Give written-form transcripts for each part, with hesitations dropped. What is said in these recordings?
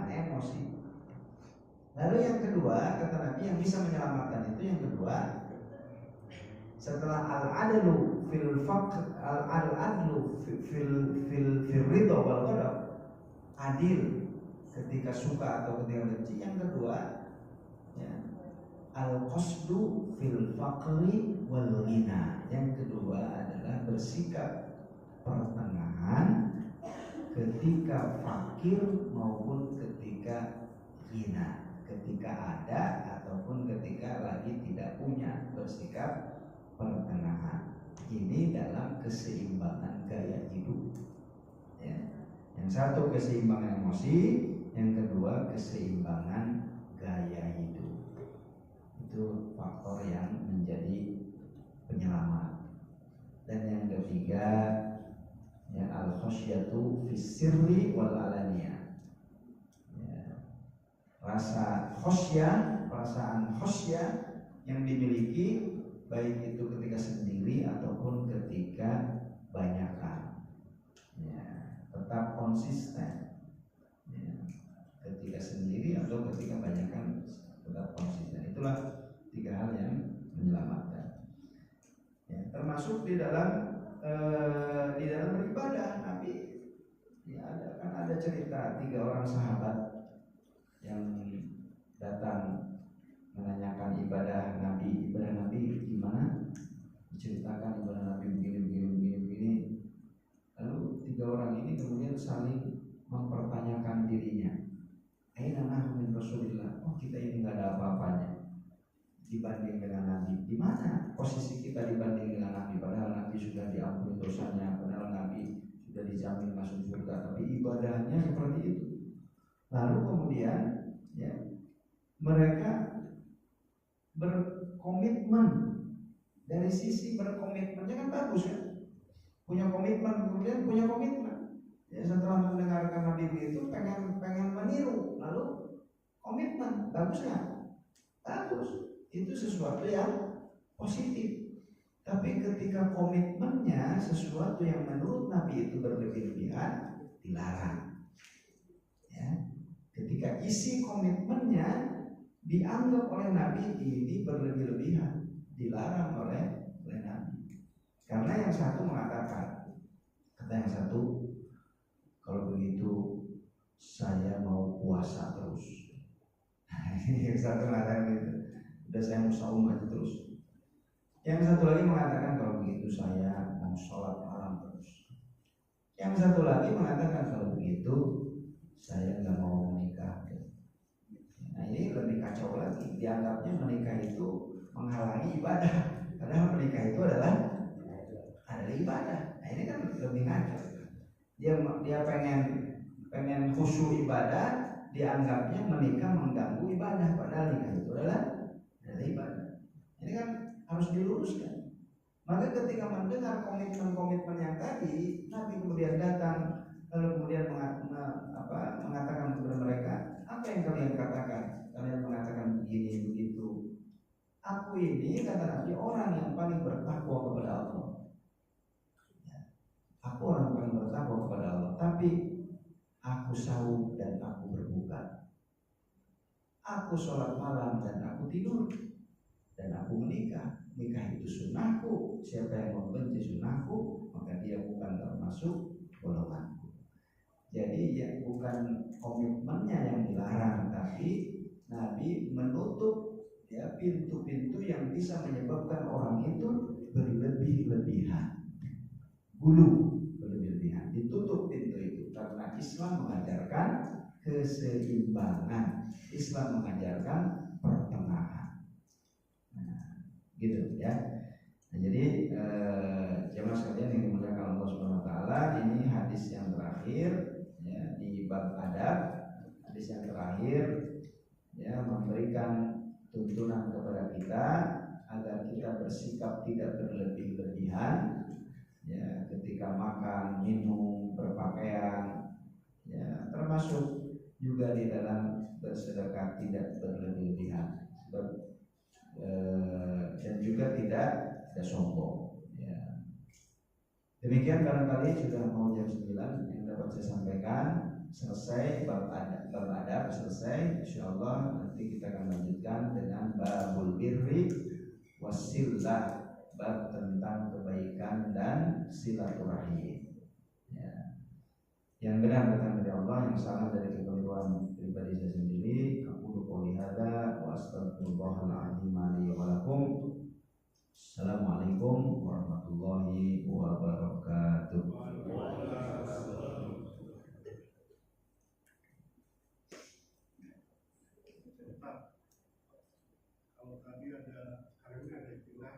keseimbangan emosi. Lalu yang kedua, kata Nabi, yang bisa menyelamatkan itu yang kedua, setelah al-adlu fil faqr, al-adlu fil ridha wal ghadab, adil ketika suka atau ketika benci. Yang kedua, ya, al-qasdu fil faqri wal ghina. Yang kedua adalah bersikap pertengahan ketika fakir maupun ketika ghina, ketika ada ataupun ketika lagi tidak punya, bersikap pertengahan. Ini dalam keseimbangan gaya hidup, ya. Yang satu keseimbangan emosi, yang kedua keseimbangan gaya hidup. Itu faktor yang menjadi penyelamat. Dan yang ketiga, ya, al-khosyatu fis sirri wal alaniyah. Ya. Rasa khosyah, perasaan khosyah yang dimiliki baik itu ketika sendiri ataupun ketika banyakan. Ya, tetap konsisten. Ya, ketika sendiri atau ketika banyakan tetap konsisten. Itulah tiga hal yang menyelamatkan. Ya, termasuk di dalam beribadah. Nabi, ya, ada cerita 3 orang sahabat yang datang menanyakan ibadah Nabi gimana, diceritakan ibadah Nabi begini. Lalu 3 orang ini kemudian saling mempertanyakan dirinya. Aina nahnu min Rasulillah. Oh, kita ini nggak ada apa-apanya dibanding dengan Nabi. Di mana posisi kita dibanding dengan Nabi? Padahal Nabi sudah diampuni dosanya, padahal Nabi sudah dijamin masuk surga, tapi ibadahnya seperti itu. Lalu kemudian, ya, mereka berkomitmen. Dari sisi berkomitmennya kan bagus, kan? Punya komitmen, kemudian punya komitmen. Ya, setelah mendengarkan Nabi itu pengen meniru, lalu komitmen, bagus nggak? Bagus. Itu sesuatu yang positif. Tapi ketika komitmennya sesuatu yang menurut Nabi itu berlebih-lebihan, dilarang. Ya. Ketika isi komitmennya dianggap oleh Nabi ini berlebih-lebihan, dilarang oleh Nabi. Karena yang satu mengatakan, kata yang satu, kalau begitu saya mau puasa terus. Yang satu mengatakan gitu, udah saya mau saum aja terus. Yang satu lagi mengatakan, kalau begitu saya mau sholat malam terus. Yang satu lagi mengatakan, kalau begitu saya nggak mau menikah. Nah, ini lebih kacau lagi. Dianggapnya menikah itu menghalangi ibadah, padahal menikah itu adalah ibadah. Nah, ini kan lebih kacau. Dia pengen khusyuk ibadah, dianggapnya menikah mengganggu ibadah, padahal nikah itu adalah ibadah. Ini kan harus diluruskan. Maka ketika mendengar komitmen yang tadi, Nabi kemudian datang, lalu kemudian mengatakan kepada mereka, apa yang kalian katakan? Kalian mengatakan begini begitu. Aku ini, kata Nabi, orang yang paling bertakwa kepada Allah. Aku orang yang paling bertakwa kepada Allah, tapi aku sahur dan aku berbuka. Aku sholat malam dan aku tidur. Dan aku menikah. Nikah itu sunnahku. Siapa yang membenci sunnahku, maka dia bukan termasuk golonganku. Jadi ya, bukan komitmennya yang dilarang, tapi Nabi menutup, ya, pintu-pintu yang bisa menyebabkan orang itu berlebih-lebihan, gulu berlebihan. Ditutup pintu itu karena Islam mengajarkan keseimbangan. Islam mengajarkan pertengahan. Gitu, ya. Nah, jadi jemaah sekalian yang dimuliakan Allah Subhanahu wa taala, ini hadis yang terakhir, ya, di bab adab. Hadis yang terakhir, ya, memberikan tuntunan kepada kita agar kita bersikap tidak berlebih-lebihan, ya, ketika makan, minum, berpakaian, ya, termasuk juga di dalam bersedekah tidak berlebih-lebihan, dan juga tidak sombong, ya. Demikian barangkali sudah mau jam 9 yang dapat saya sampaikan. selesai bab adab selesai, insyaallah nanti kita akan lanjutkan dengan babul birri wasillah, bab tentang kebaikan dan silaturahim. Ya. Yang benar datang dari Allah, yang salah dari kekeliruan pribadi saya sendiri. Aku qouli hadza wa astaghfirullahal azim li wa lakum. Assalamualaikum warahmatullahi wabarakatuh. Kalau tadi ada sekarang ini ada istilah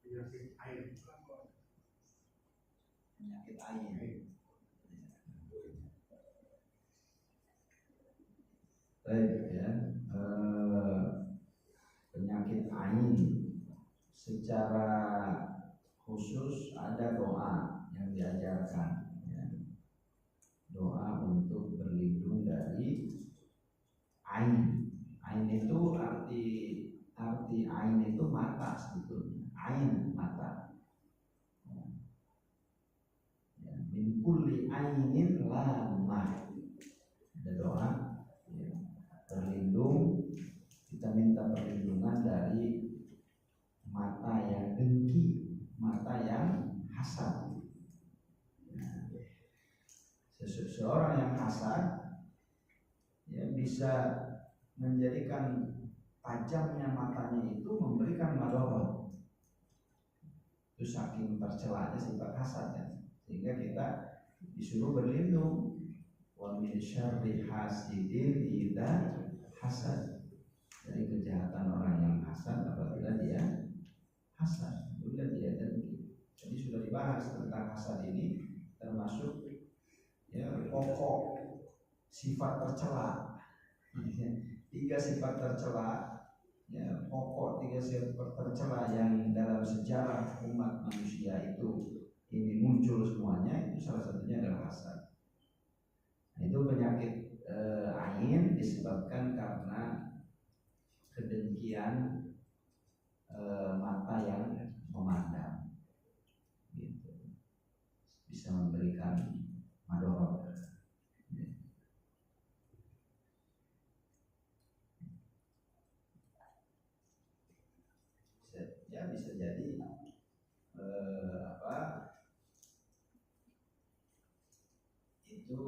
penyakit air. Penyakit air. Baik ya. Penyakit ain secara khusus ada doa yang diajarkan ya. Doa untuk berlindung dari ain. Ain itu arti ain itu mata sebetulnya. Ain mata. Ya, min kulli ainin lamah. Ada doa ya. Berlindung, kita minta perlindungan dari mata yang dengki, mata yang hasad. Nah, seseorang yang hasad ya bisa menjadikan tajamnya matanya itu memberikan madorot. Itu saking tercelanya sifat hasad ya. Sehingga kita disuruh berlindung wa min syarri hasidin idza hasad, dari kejahatan orang yang hasad apabila dia hasad, apabila dia dengki. Jadi sudah dibahas tentang hasad ini, termasuk ya pokok sifat tercela. 3 sifat tercela ya, pokok 3 sifat tercela yang dalam sejarah umat manusia itu ini muncul semuanya, itu salah satunya adalah hasad. Nah, itu penyakit ain disebabkan karena kedengkian mata yang memandang, gitu. Bisa memberikan madorot. Bisa jadi itu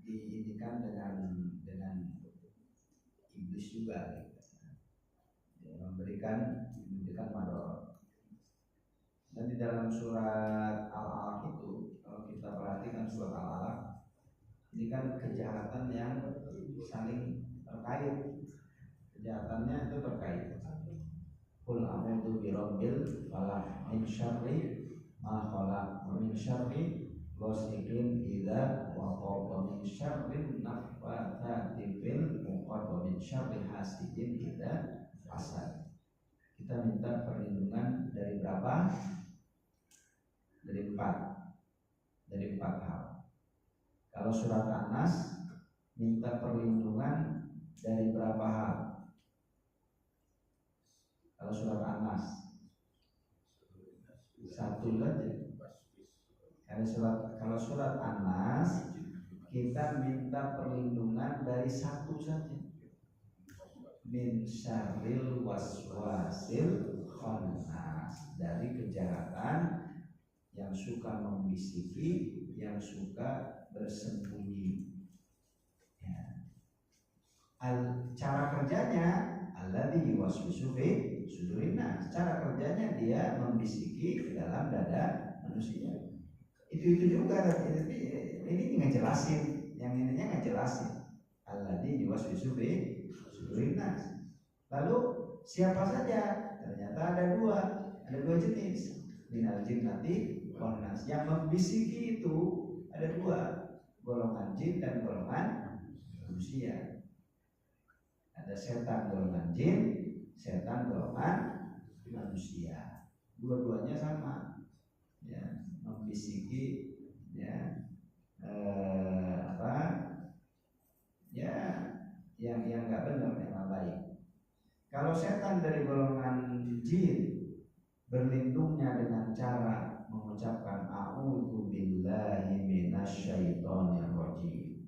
diindikan dengan iblis juga gitu. Ya, memberikan madorot. Dan di dalam surat Al-Alaq itu, kalau kita perhatikan surat Al-Alaq, ini kan kejahatan yang saling terkait. Kejahatannya itu terkait. Qul a'udzu birabbil falaq min syarri ma khalaq wa min syarri ghasiqin idza waqab wa min syarri nafatsati fil 'uqad wa min syarri hasidin idza hasad. Kita minta perlindungan dari berapa? Dari 4 hal. Kalau surat An-Nas minta perlindungan dari berapa hal? Kalau surat An-Nas 1 saja. Kalau surat An-Nas kita minta perlindungan dari 1 saja. Min syarril waswasil khannas, dari kejahatan yang suka membisiki, yang suka bersembunyi. Ya. Cara kerjanya alladzi yuwaswisu fi sudurin nas. Cara kerjanya dia membisiki ke dalam dada manusia. Itu juga ini ngejelasin, yang ininya ngejelasin. Alladzi yuwaswisu fi sudurin nas. Lalu siapa saja? Ternyata ada dua jenis. Minal jinnati wan nas. Yang membisiki itu ada 2, golongan jin dan golongan manusia. Ada setan golongan jin, setan golongan manusia. Dua-duanya sama, ya, membisiki, ya, ya, yang nggak benar, yang baik. Kalau setan dari golongan jin berlindungnya dengan cara mengucapkan a'udzu billahi minasyaitonir rajim.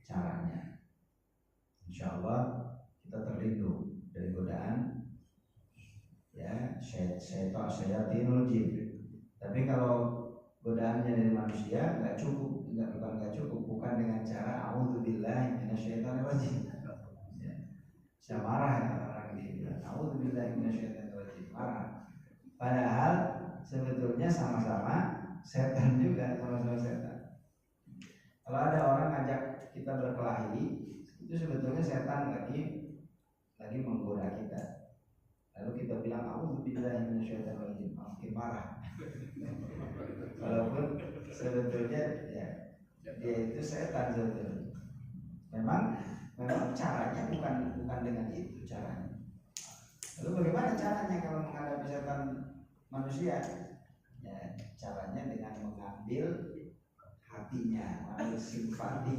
Caranya, insya Allah kita terlindung dari godaan ya syayatinul jin. Tapi kalau godaannya dari manusia nggak cukup, bukan dengan cara a'udzubillahi minasyaitonir rajim. Ya. Saya marah ya orang ini bilang a'udzubillahi minasyaitonir rajim, marah. Padahal sebetulnya sama-sama setan juga, sama-sama setan. Kalau ada orang ngajak kita berkelahi, itu sebetulnya setan lagi menggoda kita. Lalu kita bilang a'udzubillahi minasyaitonir rajim, makin marah. Walaupun sebetulnya ya dia itu setan sebetulnya. Memang caranya bukan dengan itu caranya. Lalu bagaimana caranya kalau menghadapi setan manusia? Ya, caranya dengan mengambil hatinya, mengambil simpati,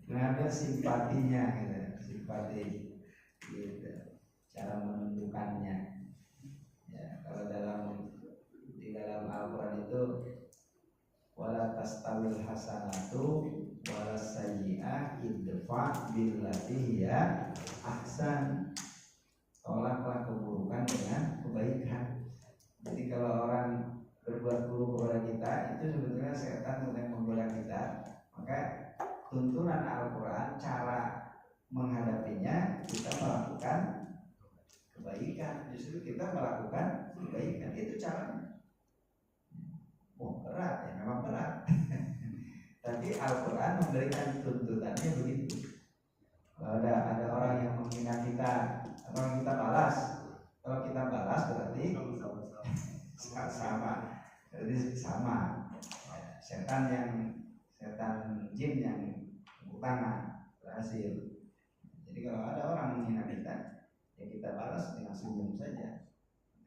mengambil simpatinya, gitu. Simpati, gitu. Cara menentukannya. Ya, kalau di dalam Al-Quran itu wala tastawil hasanatu wala sayyi'ah idfa' billati hiya ahsan. Tolaklah keburukan dengan kebaikan. Jadi kalau orang berbuat buruk kepada kita, itu sebetulnya setan yang menggoda kita. Maka tuntunan Al-Quran, cara menghadapinya kita melakukan kebaikan. Justru kita melakukan kebaikan, itu caranya. Berat ya, memang berat. Tapi Al-Quran memberikan tuntutannya begitu. Kalau ada orang yang menghina kita, orang kita balas. Kalau kita balas berarti sama. Berarti sama. Ya, setan jin yang tepuk tangan berhasil. Jadi kalau ada orang menghina kita, ya kita balas dengan senyum saja.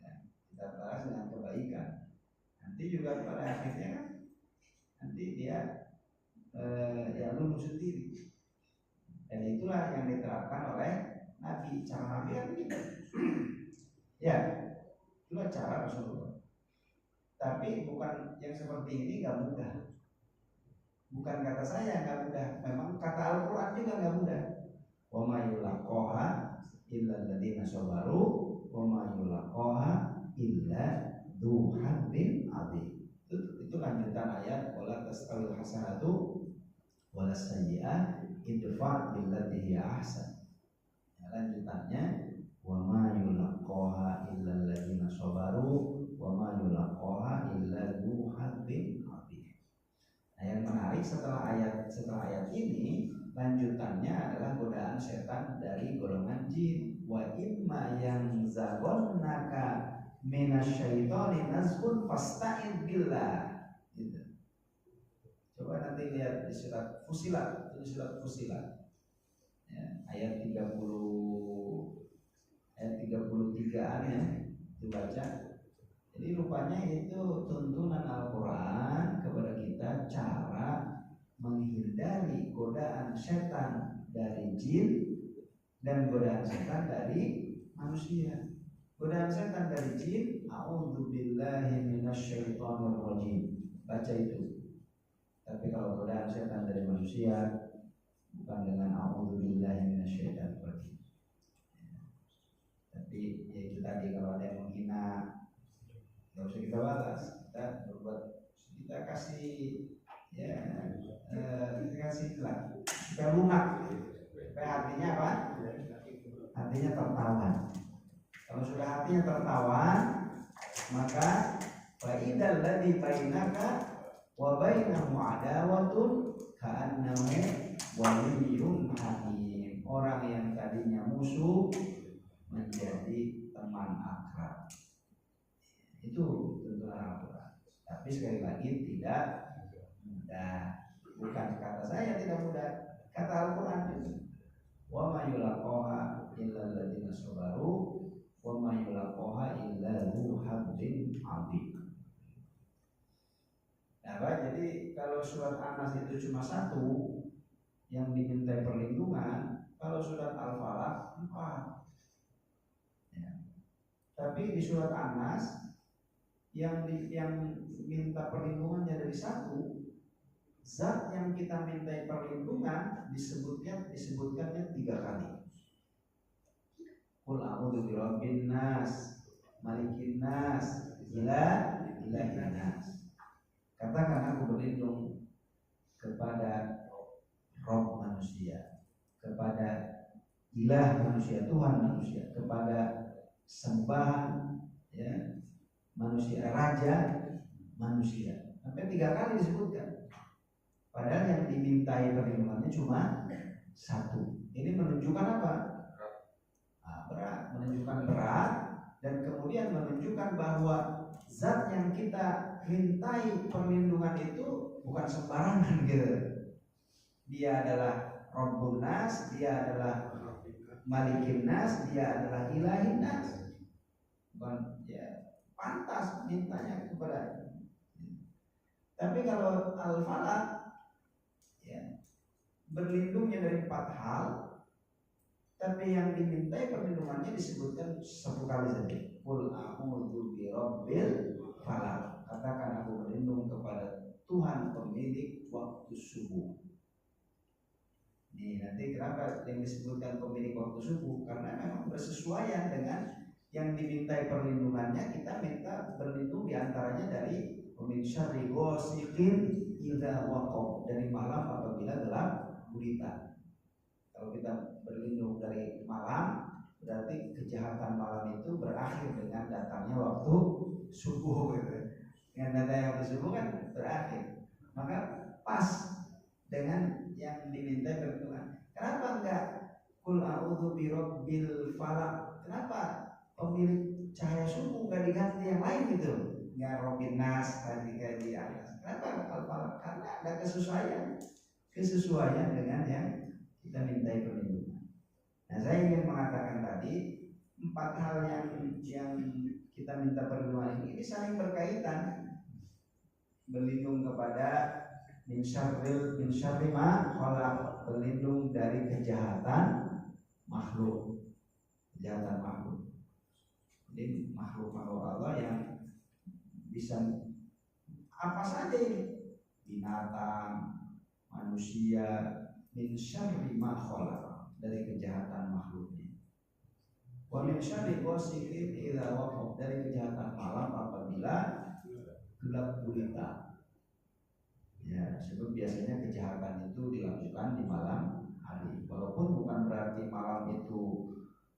Ya, kita balas dengan kebaikan. Nanti juga pada akhirnya kan nanti dia ya luluh sendiri. Dan itulah yang diterapkan oleh Nabi. Cara Nabi kan gitu. Ya, itulah cara Rasulullah. Tapi bukan yang seperti ini nggak mudah. Bukan kata saya nggak mudah. Memang kata Al-Quran juga nggak mudah. Wa ma yulaqaha illa alladziina sabaru wa ma yulaqaha illa dzu hazzin adzim. Itu lanjutan ayat wala tastawil hasanatu wala sayyi'ah idfa' billati hiya ahsan. Ya, lanjutannya wa ma yulaqaha illa alladziina sabaru wa ma yulaqaha illa dzu hazzin adzim. Nah, yang menarik setelah ayat ini lanjutannya adalah godaan setan dari golongan jin. Wa imma yang zaghannaka minasyaitoni nazghun fasta'id billah. Gitu. Coba nanti lihat di surat Fusilat, itu surat Fusilat. Ya, ayat 33-an ya, dibaca. Jadi rupanya itu tuntunan Al-Quran kepada kita cara menghindari godaan setan dari jin dan godaan setan dari manusia. Godaan setan dari jin, a'udzubillahi minasyaitonir rajim. Baca itu. Tapi kalau godaan setan dari manusia, bukan dengan a'udzubillahi minasyaitonir rajim. Tapi ya itu tadi, kalau ada yang menghina, nggak usah kita balas. Kita kasih ya, kita kasih lah, supaya lunak, supaya hatinya apa? Hatinya tertawan. Kalau sudah hatinya tertawan, maka fa'idal ladzi bainaka wa bainahu adawatun ka'annahu waliyyun hamim. Orang yang tadinya musuh menjadi teman akrab. Itu tuntunan Al-Quran. Tapi sekali lagi tidak mudah. Bukan kata saya tidak mudah, kata Al-Quran itu. Wa ma yulaqaha illa alladziina sabaru wa ma yulaqaha illa dzu hazzin 'adzim. Nah, jadi kalau surat An-Nas itu cuma satu yang dimintai perlindungan, kalau surat Al-Falaq 4. Ya. Tapi di surat An-Nas yang minta perlindungannya dari satu, zat yang kita mintai perlindungan disebutkannya 3 kali. Qul a'udzu birabbin nas, malikin nas, ilahin nas. Katakan aku berlindung kepada Rob manusia, kepada ilah manusia, Tuhan manusia, kepada sembahan ya manusia, raja manusia. Sampai 3 kali disebutkan. Padahal yang dimintai perlindungannya cuma 1. Ini menunjukkan apa? Berat, menunjukkan berat, dan kemudian menunjukkan bahwa zat yang kita mintai perlindungan itu bukan sembarangan gitu. Dia adalah Rabbun Nas, dia adalah Malikin Nas, dia adalah Ilahin Nas. Bukan ya pantas mintanya kepada. Tapi kalau Al-Falaq ya berlindungnya dari 4 hal, tapi yang dimintai perlindungannya disebutkan 1 kali saja. Qul a'udzu birabbil falaq. Katakan aku berlindung kepada Tuhan pemilik waktu subuh. Nih nanti kenapa yang disebutkan pemilik waktu subuh? Karena memang bersesuaian dengan yang dimintai perlindungannya. Kita minta berlindung diantaranya dari min syarri ghasiqin idza waqab, dari malam apabila gelap gulita. Kalau kita berlindung dari malam, berarti kejahatan malam itu berakhir dengan datangnya waktu subuh gitu. Dengan datangnya waktu subuh kan berakhir. Maka pas dengan yang diminta perlindungan. Kenapa enggak Qul a'udzu birabbil falaq? Kenapa pemilik cahaya subuh enggak diganti yang lain gitu? Enggak Rabbin Nas tadi kayak di atas. Kenapa Al-Falaq? Karena ada kesesuaian dengan yang kita mintai perlindungan. Nah, saya ingin mengatakan tadi 4 hal yang kita minta perlindungan ini saling berkaitan. Berlindung kepada min syarri ma khalaq, berlindung dari kejahatan makhluk. Jadi makhluk Allah yang bisa apa saja ini, binatang, manusia, min syarri ma khalaq, dari kejahatan makhluknya. Wa min syarri ghasiqin idza waqab, dari kejahatan malam apabila gelap gulita. Ya, sebab biasanya kejahatan itu dilakukan di malam hari. Walaupun bukan berarti malam itu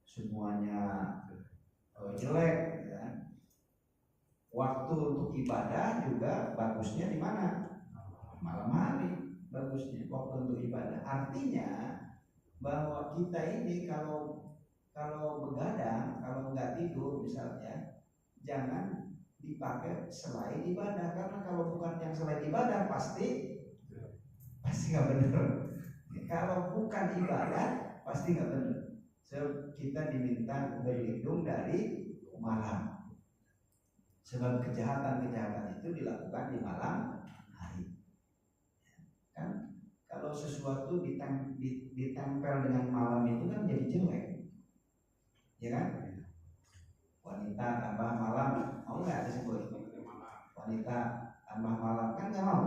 semuanya jelek, ya. Waktu untuk ibadah juga bagusnya di mana? Malam hari bagusnya waktu untuk ibadah. Artinya bahwa kita ini kalau begadang, kalau nggak tidur misalnya, jangan dipakai selain ibadah, karena kalau bukan yang selain ibadah pasti nggak benar. Kalau bukan ibadah pasti nggak benar. So, kita diminta berlindung dari malam, sebab kejahatan itu dilakukan di malam hari. Kan kalau sesuatu ditempel dengan malam itu kan jadi jelek, ya kan? Wanita tambah malam, mau nggak disebut wanita tambah malam? Kan nggak mau.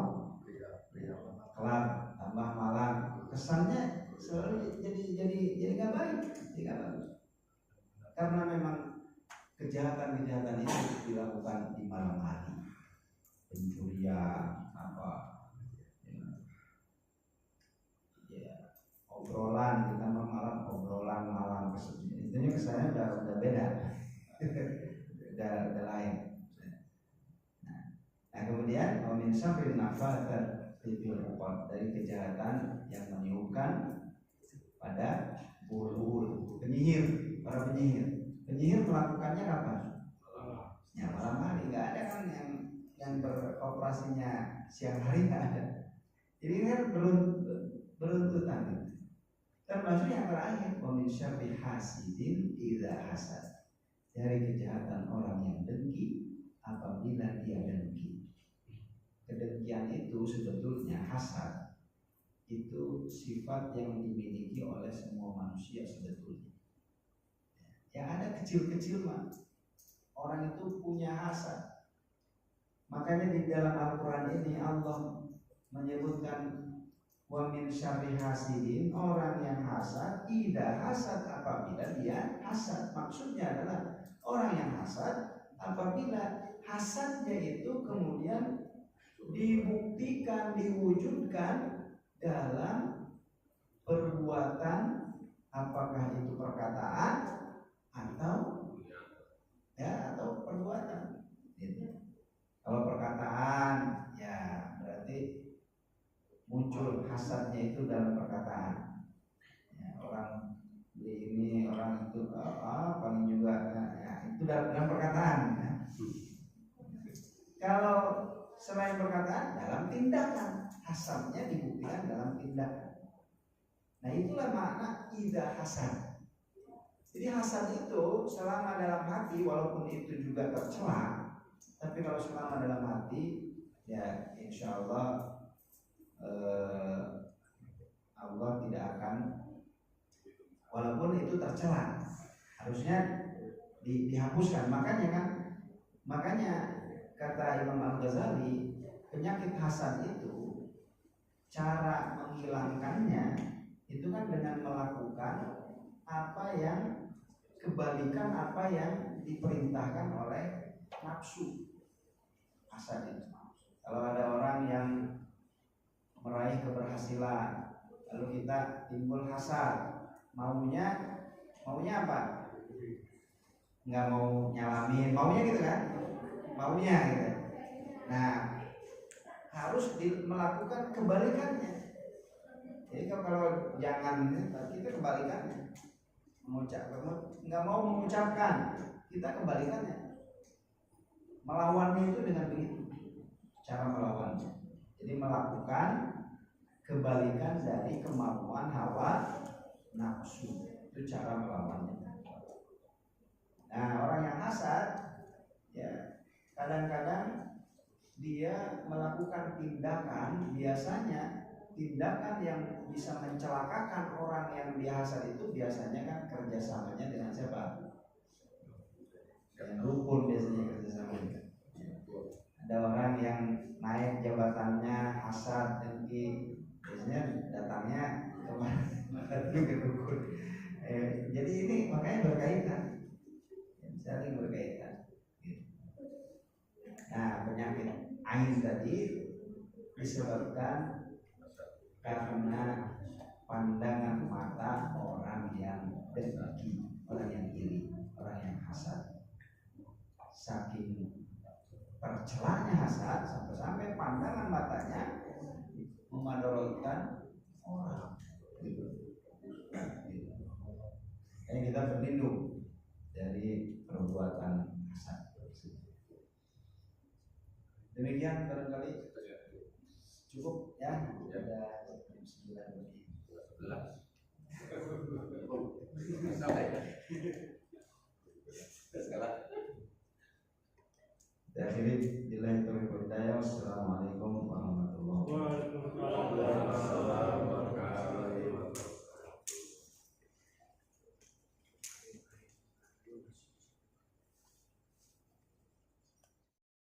Kelab tambah malam, kesannya selalu jadi nggak baik, jadi nggak bagus. Karena memang kejahatan itu dilakukan di malam hari, pencurian ya, obrolan kita malam, obrolan malam intinya kesannya udah beda. udah lain. Nah kemudian min syarri nafatsat fil 'uqad, dari kejahatan yang meniupkan pada bulu-bulu. Para penyihir melakukannya kapan? Ya malam hari. Nggak ada kan yang beroperasinya siang hari, nggak ada. Jadi kan beruntutan. Termasuk yang terakhir, wa min syarri hasidin idza hasad, dari kejahatan orang yang dengki apabila dia dengki. Kedengkian itu sebetulnya hasad, itu sifat yang dimiliki oleh semua manusia sebetulnya. Yang ada kecil-kecil mah orang itu punya hasad. Makanya di dalam Al-Quran ini Allah menyebutkan wa min syarri hasidin, orang yang hasad, idza hasad, apabila dia hasad. Maksudnya adalah orang yang hasad apabila hasadnya itu kemudian dibuktikan, diwujudkan dalam perbuatan, apakah itu perkataan atau atau perbuatan. Gitu. Kalau perkataan ya berarti muncul hasadnya itu dalam perkataan. Ya, orang beli ini, orang itu paling juga ya, itu dalam perkataan. Ya. Kalau selain perkataan, dalam tindakan, hasadnya dibuktikan dalam tindakan. Nah itulah makna idza hasad. Jadi hasad itu selama dalam hati, walaupun itu juga tercela, tapi kalau selama dalam hati, ya insya Allah Allah tidak akan, walaupun itu tercela, harusnya dihapuskan. Makanya kata Imam Al-Ghazali, penyakit hasad itu cara menghilangkannya itu kan dengan melakukan apa yang kebalikan apa yang diperintahkan oleh nafsu. Hasad itu, kalau ada orang yang meraih keberhasilan lalu kita timbul hasad, maunya apa? Nggak mau nyalamin, maunya gitu kan? Maunya gitu. Nah, harus melakukan kebalikannya. Jadi kalau jangan, kita kebalikannya. Nggak mau mengucapkan, kita kebalikannya. Melawannya itu dengan begitu, cara melawannya. Jadi melakukan kebalikan dari kemauan hawa nafsu, itu cara melawannya. Nah, orang yang hasad ya kadang-kadang dia melakukan tindakan, biasanya tindakan yang bisa mencelakakan orang yang dia hasad itu biasanya kan kerjasamanya dengan siapa? Dengan rukun biasanya kerjasamanya. Ada orang yang naik jabatannya hasad dengki, biasanya datangnya ke rukun. Jadi ini makanya berkaitan, saling berkaitan. Nah, penyakit ain tadi disebabkan karena pandangan mata orang yang dengki, orang yang iri, orang yang hasad. Saking tercelanya hasad sampai pandangan matanya memadorotkan orang. Jadi kita berlindung dari perbuatan hasad. Demikian barangkali cukup ya, ada 9 lebih.